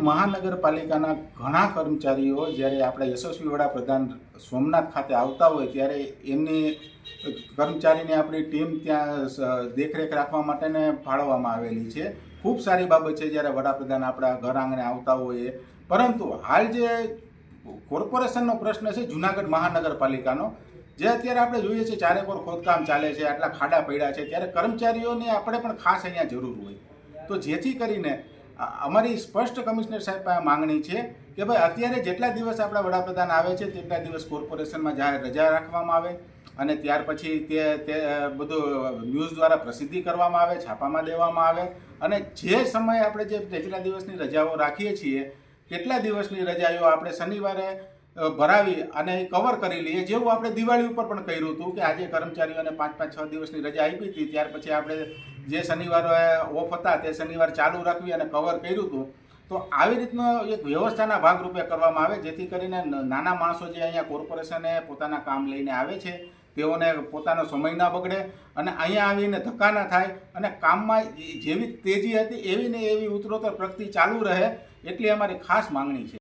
મહાનગરપાલિકાના ઘણા કર્મચારીઓ જ્યારે આપણે યશસ્વી વડાપ્રધાન સોમનાથ ખાતે આવતા હોય ત્યારે એમની કર્મચારીની આપણી ટીમ ત્યાં દેખરેખ રાખવા માટેને ફાળવવામાં આવેલી છે. ખૂબ સારી બાબત છે જ્યારે વડાપ્રધાન આપણા ઘર આંગણે આવતા હોઈએ. પરંતુ હાલ જે કોર્પોરેશનનો પ્રશ્ન છે જૂનાગઢ મહાનગરપાલિકાનો, જે અત્યારે આપણે જોઈએ છીએ ચારેકોર ખોદકામ ચાલે છે, આટલા ખાડા પડ્યા છે, ત્યારે કર્મચારીઓની આપણે પણ ખાસ અહીંયા જરૂર હોય. તો જેથી કરીને અમારી સ્પષ્ટ કમિશનર સાહેબ પાસે માંગણી છે કે ભાઈ અત્યારે જેટલા દિવસ આપણા વડાપ્રધાન આવે છે તેટલા દિવસ કોર્પોરેશનમાં જાહેર રજા રાખવામાં આવે અને ત્યાર પછી તે બધું ન્યૂઝ દ્વારા પ્રસિદ્ધિ કરવામાં આવે, છાપામાં દેવામાં આવે અને જે સમયે આપણે જેટલા દિવસની રજાઓ રાખીએ છીએ કેટલા દિવસની રજાઓ આપણે શનિવારે ભરાવી અને કવર કરી લઈએ, જેવું આપણે દિવાળી ઉપર પણ કર્યું હતું કે આજે કર્મચારીઓને 5-6 દિવસની રજા આપી હતી, ત્યાર પછી આપણે જે શનિવારે ઓફ હતા તે શનિવાર ચાલુ રાખવી અને કવર કર્યું હતું. તો આવી રીતનો એક વ્યવસ્થાના ભાગરૂપે કરવામાં આવે જેથી કરીને નાના માણસો જે અહીંયા કોર્પોરેશને પોતાના કામ લઈને આવે છે તેઓને પોતાનો સમય ના બગડે અને અહીંયા આવીને ધક્કા ના થાય અને કામમાં જેવી તેજી હતી એવી ને એવી ઉત્તરોત્તર પ્રગતિ ચાલુ રહે, એટલી અમારી ખાસ માંગણી છે.